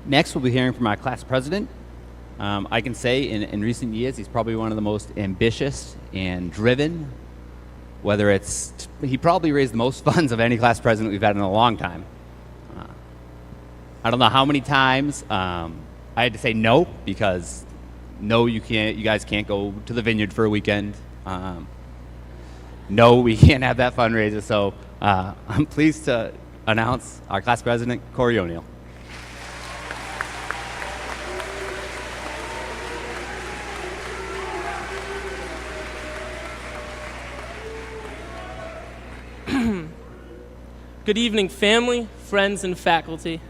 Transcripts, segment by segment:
Next, we'll be hearing from our class president. I can say in recent years, he's probably one of the most ambitious and driven. He probably raised the most funds of any class president we've had in a long time. I don't know how many times I had to say no, because no, you guys can't go to the vineyard for a weekend. No, we can't have that fundraiser. So I'm pleased to announce our class president, Corey O'Neill. Good evening, family, friends, and faculty.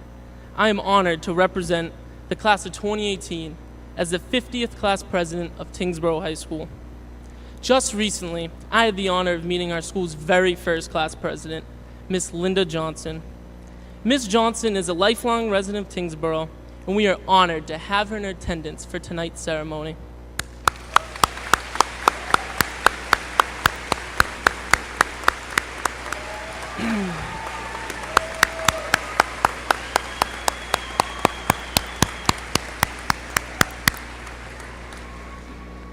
I am honored to represent the class of 2018 as the 50th class president of Tyngsborough High School. Just recently, I had the honor of meeting our school's very first class president, Miss Linda Johnson. Miss Johnson is a lifelong resident of Tyngsborough, and we are honored to have her in attendance for tonight's ceremony.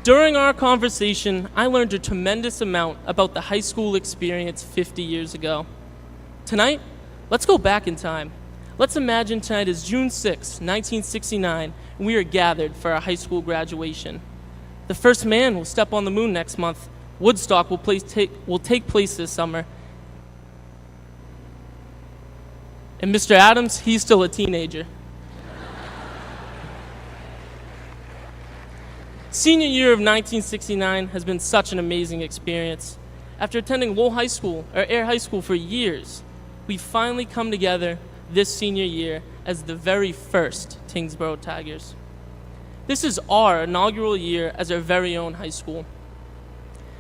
During our conversation, I learned a tremendous amount about the high school experience 50 years ago. Tonight, let's go back in time. Let's imagine tonight is June 6, 1969, and we are gathered for our high school graduation. The first man will step on the moon next month. Woodstock will take place this summer. And Mr. Adams, he's still a teenager. Senior year of 1969 has been such an amazing experience. After attending Air High School for years, we finally come together this senior year as the very first Tyngsborough Tigers. This is our inaugural year as our very own high school.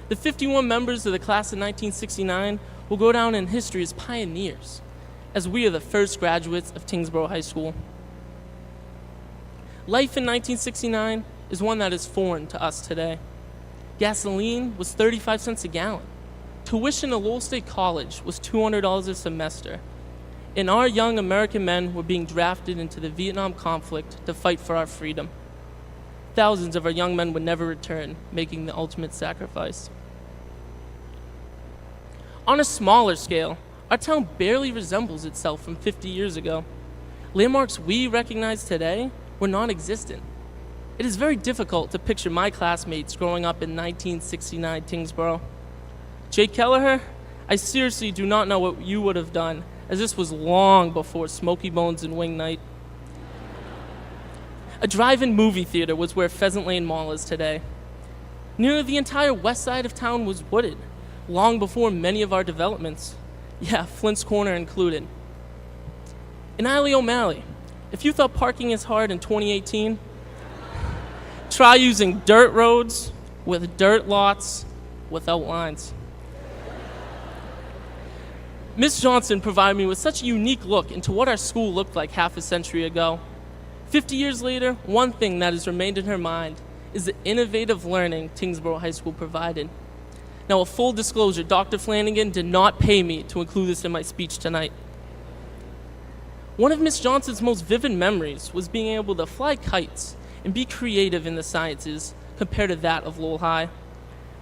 The 51 members of the class of 1969 will go down in history as pioneers, as we are the first graduates of Tyngsborough High School. Life in 1969 is one that is foreign to us today. Gasoline was 35 cents a gallon. Tuition at Lowell State College was $200 a semester. And our young American men were being drafted into the Vietnam conflict to fight for our freedom. Thousands of our young men would never return, making the ultimate sacrifice. On a smaller scale, our town barely resembles itself from 50 years ago. Landmarks we recognize today were non-existent. It is very difficult to picture my classmates growing up in 1969 Tyngsborough. Jake Kelleher, I seriously do not know what you would have done, as this was long before Smoky Bones and Wing Night. A drive-in movie theater was where Pheasant Lane Mall is today. Nearly the entire west side of town was wooded, long before many of our developments. Yeah, Flint's Corner included. In Alley O'Malley, if you thought parking is hard in 2018, try using dirt roads with dirt lots without lines. Miss Johnson provided me with such a unique look into what our school looked like half a century ago. 50 years later, one thing that has remained in her mind is the innovative learning Tyngsborough High School provided. Now, a full disclosure, Dr. Flanagan did not pay me to include this in my speech tonight. One of Miss Johnson's most vivid memories was being able to fly kites and be creative in the sciences compared to that of Lowell High.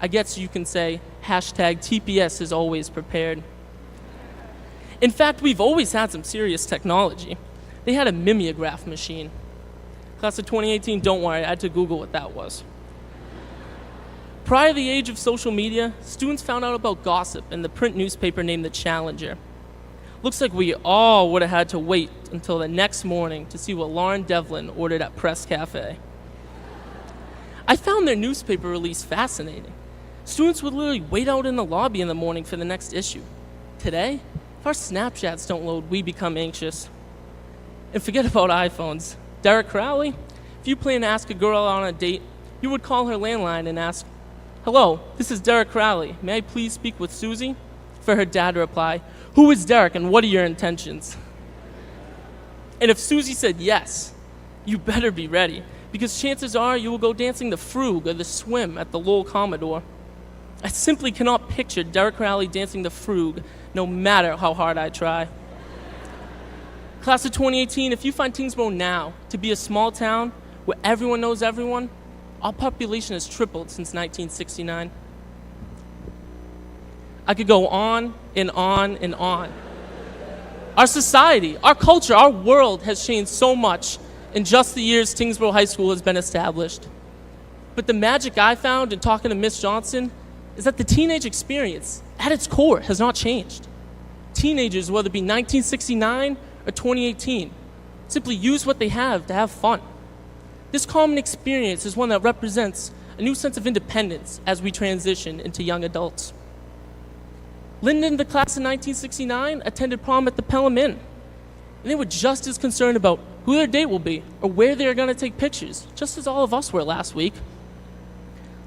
I guess you can say, #TPS is always prepared. In fact, we've always had some serious technology. They had a mimeograph machine. Class of 2018, don't worry, I had to Google what that was. Prior to the age of social media, students found out about gossip in the print newspaper named The Challenger. Looks like we all would have had to wait until the next morning to see what Lauren Devlin ordered at Press Cafe. I found their newspaper release fascinating. Students would literally wait out in the lobby in the morning for the next issue. Today, if our Snapchats don't load, we become anxious. And forget about iPhones. Derek Crowley, if you plan to ask a girl out on a date, you would call her landline and ask, "Hello, this is Derek Crowley. May I please speak with Susie?" For her dad to reply, "Who is Derek and what are your intentions?" And if Susie said yes, you better be ready, because chances are you will go dancing the Frug or the Swim at the Lowell Commodore. I simply cannot picture Derek Crowley dancing the Frug, no matter how hard I try. Class of 2018, if you find Tyngsborough now to be a small town where everyone knows everyone, our population has tripled since 1969. I could go on and on and on. Our society, our culture, our world has changed so much in just the years Tyngsborough High School has been established. But the magic I found in talking to Miss Johnson is that the teenage experience, at its core, has not changed. Teenagers, whether it be 1969 or 2018, simply use what they have to have fun. This common experience is one that represents a new sense of independence as we transition into young adults. Lyndon, the class of 1969, attended prom at the Pelham Inn, and they were just as concerned about who their date will be or where they are going to take pictures, just as all of us were last week.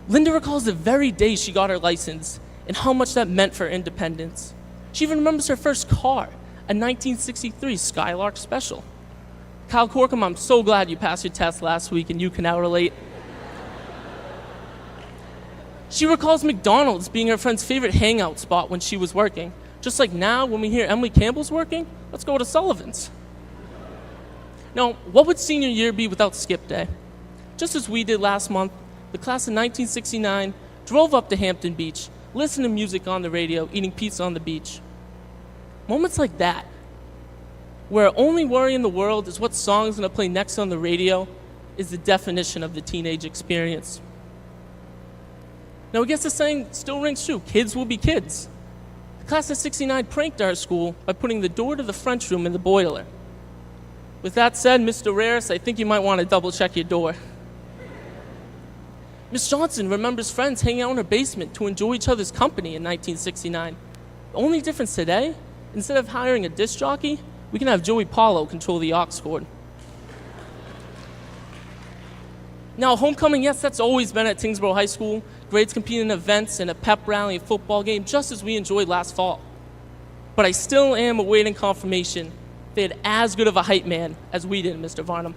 Linda recalls the very day she got her license and how much that meant for her independence. She even remembers her first car, a 1963 Skylark Special. Kyle Corkum, I'm so glad you passed your test last week and you can now relate. She recalls McDonald's being her friend's favorite hangout spot when she was working. Just like now, when we hear Emily Campbell's working, let's go to Sullivan's. Now, what would senior year be without skip day? Just as we did last month, the class of 1969 drove up to Hampton Beach, listened to music on the radio, eating pizza on the beach. Moments like that, where our only worry in the world is what song is going to play next on the radio, is the definition of the teenage experience. Now, I guess the saying still rings true. Kids will be kids. The class of 69 pranked our school by putting the door to the French room in the boiler. With that said, Mr. Raris, I think you might want to double check your door. Miss Johnson remembers friends hanging out in her basement to enjoy each other's company in 1969. The only difference today, instead of hiring a disc jockey, we can have Joey Paulo control the aux cord. Now, homecoming, yes, that's always been at Tyngsborough High School. Grades compete in events and a pep rally and football game, just as we enjoyed last fall. But I still am awaiting confirmation they had as good of a hype man as we did, Mr. Varnum.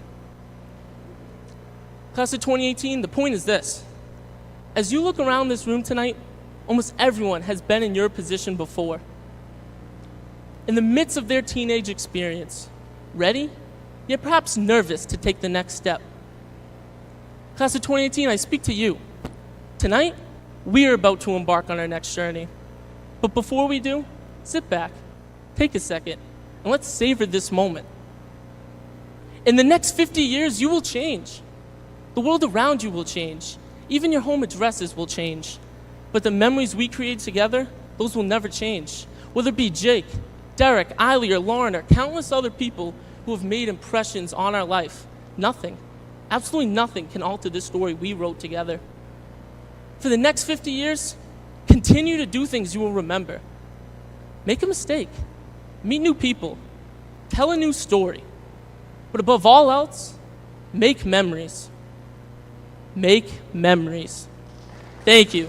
Class of 2018, the point is this. As you look around this room tonight, almost everyone has been in your position before. In the midst of their teenage experience, ready, yet perhaps nervous to take the next step. Class of 2018, I speak to you. Tonight, we are about to embark on our next journey. But before we do, sit back, take a second, and let's savor this moment. In the next 50 years, you will change. The world around you will change. Even your home addresses will change. But the memories we create together, those will never change. Whether it be Jake, Derek, Eiley, or Lauren, or countless other people who have made impressions on our life, nothing, absolutely nothing can alter this story we wrote together. For the next 50 years, continue to do things you will remember. Make a mistake. Meet new people. Tell a new story. But above all else, make memories. Make memories. Thank you.